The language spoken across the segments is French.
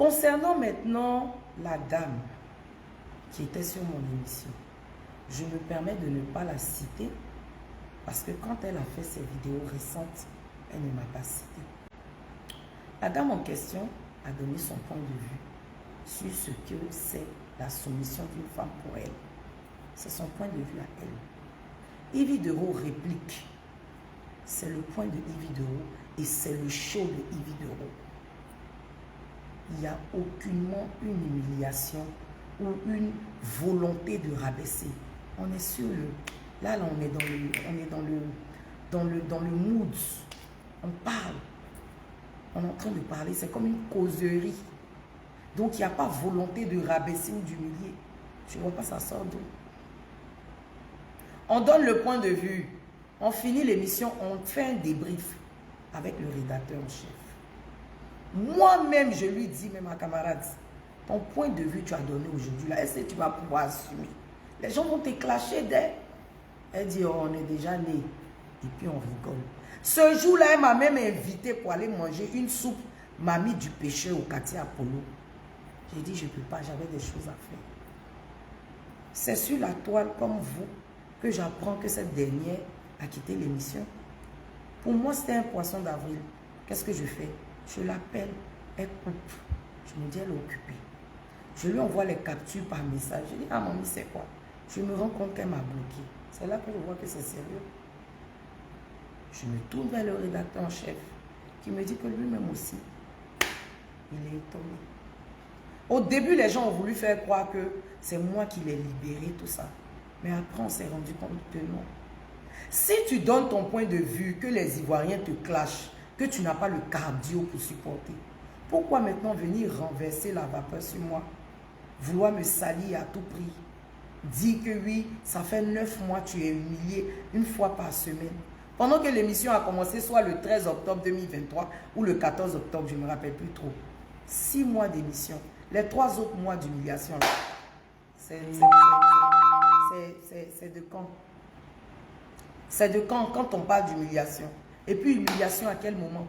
Concernant maintenant la dame qui était sur mon émission, je me permets de ne pas la citer parce que quand elle a fait ses vidéos récentes, elle ne m'a pas cité. La dame en question a donné son point de vue sur ce que c'est la soumission d'une femme pour elle. C'est son point de vue à elle. Yves Dero réplique. C'est le point de Yves Dero et c'est le show de Yves Dero. Il n'y a aucunement une humiliation ou une volonté de rabaisser. On est sur le... Là, on est dans le mood. On parle. On est en train de parler. C'est comme une causerie. Donc, il n'y a pas volonté de rabaisser ou d'humilier. Je ne vois pas ça sort d'où. On donne le point de vue. On finit l'émission. On fait un débrief avec le rédacteur en chef. Moi-même, je lui dis, même à camarade, ton point de vue tu as donné aujourd'hui, là, est-ce que tu vas pouvoir assumer? Les gens vont te clasher dès. Elle dit, oh, on est déjà né. Et puis on rigole. Ce jour-là, elle m'a même invité pour aller manger une soupe mamie du pêcheur au quartier Apollo. J'ai dit, je ne peux pas, j'avais des choses à faire. C'est sur la toile, comme vous, que j'apprends que cette dernière a quitté l'émission. Pour moi, c'était un poisson d'avril. Qu'est-ce que je fais? Je l'appelle, elle coupe. Je me dis, elle est occupée. Je lui envoie les captures par message. Je dis, ah mamie, c'est quoi? Je me rends compte qu'elle m'a bloqué. C'est là que je vois que c'est sérieux. Je me tourne vers le rédacteur en chef qui me dit que lui-même aussi, il est étonné. Au début, les gens ont voulu faire croire que c'est moi qui l'ai libéré, tout ça. Mais après, on s'est rendu compte que non. Si tu donnes ton point de vue, que les Ivoiriens te clashent, que tu n'as pas le cardio pour supporter, pourquoi maintenant venir renverser la vapeur sur moi? Vouloir me salir à tout prix? Dire que oui, ça fait 9 mois tu es humilié une fois par semaine. Pendant que l'émission a commencé soit le 13 octobre 2023 ou le 14 octobre, je ne me rappelle plus trop. 6 mois d'émission. Les 3 autres mois d'humiliation, c'est de quand? C'est de quand on parle d'humiliation? Et puis humiliation à quel moment?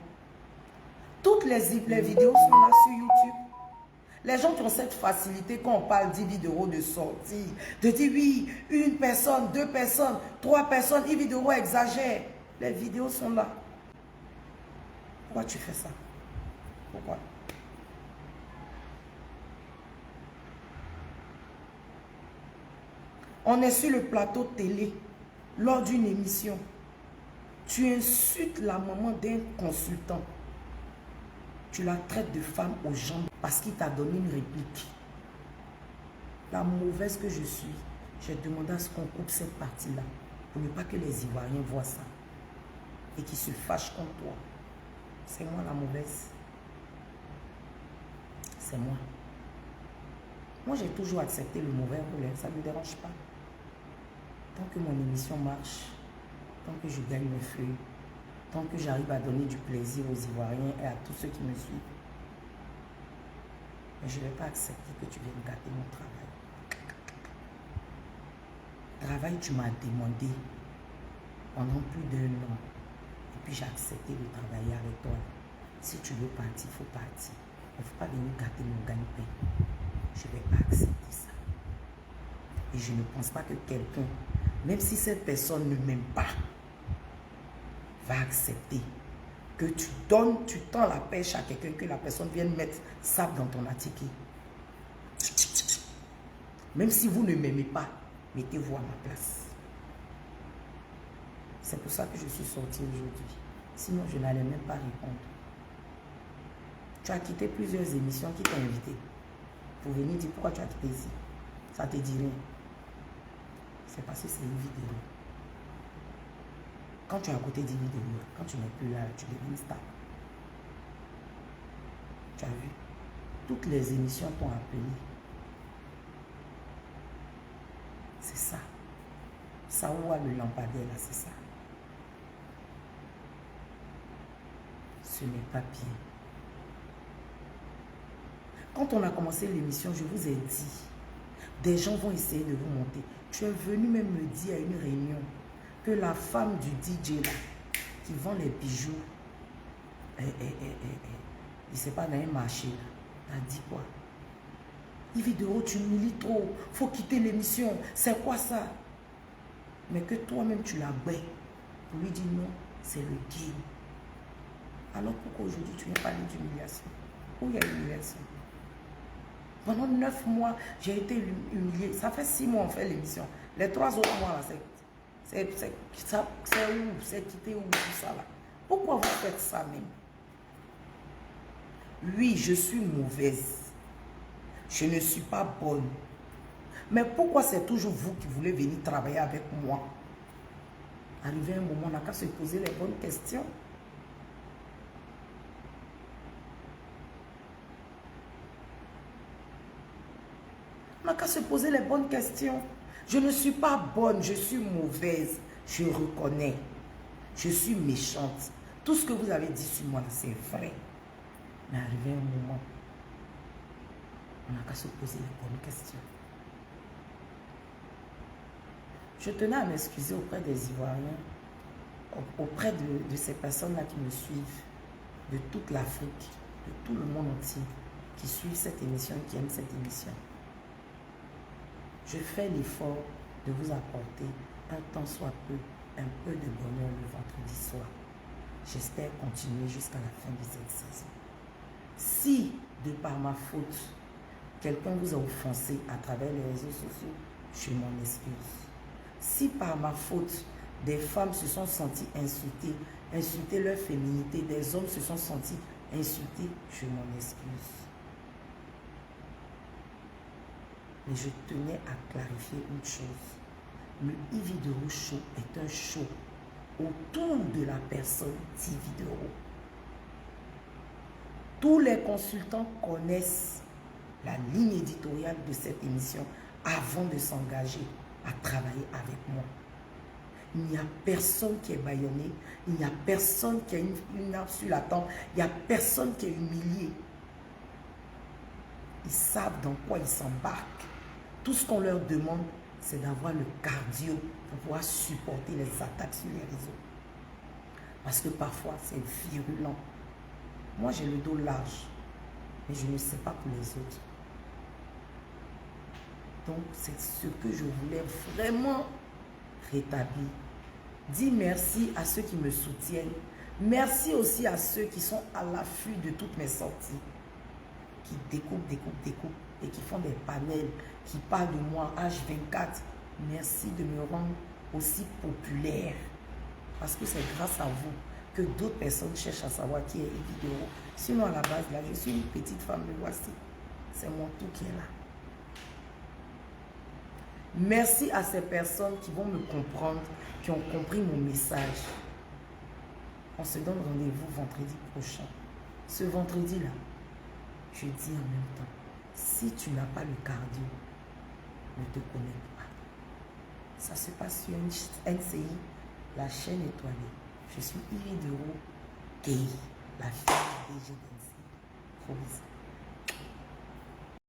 Toutes les vidéos sont là sur YouTube. Les gens qui ont cette facilité quand on parle d'10 vidéos de sortie, de dire oui, 1 personne, 2 personnes, 3 personnes, 10 vidéos exagèrent. Les vidéos sont là. Pourquoi tu fais ça? Pourquoi? On est sur le plateau télé, lors d'une émission. Tu insultes la maman d'un consultant. Tu la traites de femme aux jambes parce qu'il t'a donné une réplique. La mauvaise que je suis, j'ai demandé à ce qu'on coupe cette partie-là pour ne pas que les Ivoiriens voient ça et qu'ils se fâchent contre toi. C'est moi la mauvaise. C'est moi. Moi, j'ai toujours accepté le mauvais rôle. Ça ne me dérange pas. Tant que mon émission marche, tant que je gagne mes feuilles, tant que j'arrive à donner du plaisir aux Ivoiriens et à tous ceux qui me suivent. Mais je ne vais pas accepter que tu viennes gâter mon travail. Travail, tu m'as demandé pendant plus d'1 an. Et puis j'ai accepté de travailler avec toi. Si tu veux partir, il faut partir. Il ne faut pas venir gâter mon gagne-pain. Je ne vais pas accepter ça. Et je ne pense pas que quelqu'un, même si cette personne ne m'aime pas, va accepter que tu tends la pêche à quelqu'un, que la personne vienne mettre sable dans ton attiqué. Même si vous ne m'aimez pas, mettez-vous à ma place. C'est pour ça que je suis sortie aujourd'hui. Sinon, je n'allais même pas répondre. Tu as quitté plusieurs émissions qui t'ont invité pour venir dire pourquoi tu as quitté ici. Ça te dit rien. C'est parce que c'est une vidéo. Quand tu es à côté d'une vidéo, quand tu n'es plus là, tu deviens stable. Tu as vu? Toutes les émissions t'ont appelé. C'est ça. Saoua le lampadaire là, c'est ça. Ce n'est pas bien. Quand on a commencé l'émission, je vous ai dit, des gens vont essayer de vous monter. Tu es venu même me dire à une réunion que la femme du DJ là, qui vend les bijoux, je ne sais pas, dans un marché, T'as dit quoi? Yves Dero, tu milites trop. Faut quitter l'émission. C'est quoi ça? Mais que toi-même tu l'as bé. Pour lui dire non, c'est le game. Alors pourquoi aujourd'hui tu viens parler d'humiliation? Où il y a l'humiliation? Pendant 9 mois, j'ai été humilié. Ça fait 6 mois on fait l'émission. Les 3 autres mois, là, c'est où? C'est quitter où tout ça là? Pourquoi vous faites ça même? Oui, je suis mauvaise. Je ne suis pas bonne. Mais pourquoi c'est toujours vous qui voulez venir travailler avec moi? Arrivé un moment, on n'a qu'à se poser les bonnes questions. On n'a qu'à se poser les bonnes questions. Je ne suis pas bonne, je suis mauvaise. Je reconnais. Je suis méchante. Tout ce que vous avez dit sur moi, c'est vrai. Mais arrivé un moment, on n'a qu'à se poser les bonnes questions. Je tenais à m'excuser auprès des Ivoiriens, auprès de ces personnes-là qui me suivent, de toute l'Afrique, de tout le monde entier, qui suivent cette émission et qui aiment cette émission. Je fais l'effort de vous apporter un tant soit peu, un peu de bonheur le vendredi soir. J'espère continuer jusqu'à la fin de cette saison. Si, de par ma faute, quelqu'un vous a offensé à travers les réseaux sociaux, je m'en excuse. Si par ma faute, des femmes se sont senties insultées, insulter leur féminité, des hommes se sont sentis insultés, je m'en excuse. Mais je tenais à clarifier une chose. Le Yves Dero Show est un show autour de la personne d'Yves Dero. Tous les consultants connaissent la ligne éditoriale de cette émission avant de s'engager à travailler avec moi. Il n'y a personne qui est bâillonné, il n'y a personne qui a une arme sur la tempe, il n'y a personne qui est humilié. Ils savent dans quoi ils s'embarquent. Tout ce qu'on leur demande, c'est d'avoir le cardio pour pouvoir supporter les attaques sur les réseaux. Parce que parfois, c'est virulent. Moi, j'ai le dos large, mais je ne sais pas pour les autres. Donc, c'est ce que je voulais vraiment rétablir. Dis merci à ceux qui me soutiennent. Merci aussi à ceux qui sont à l'affût de toutes mes sorties. Qui découpent et qui font des panels, qui parlent de moi H24. Merci de me rendre aussi populaire. Parce que c'est grâce à vous que d'autres personnes cherchent à savoir qui est Yves Dero. Sinon, à la base, là, je suis une petite femme, me voici. C'est mon tout qui est là. Merci à ces personnes qui vont me comprendre, qui ont compris mon message. On se donne rendez-vous vendredi prochain. Ce vendredi-là, je dis en même temps, si tu n'as pas le cardio, ne te connecte pas. Ça se passe sur NCI, la chaîne étoilée. Je suis Yves Dero, la fille de DG d'NCI. Gros bisous.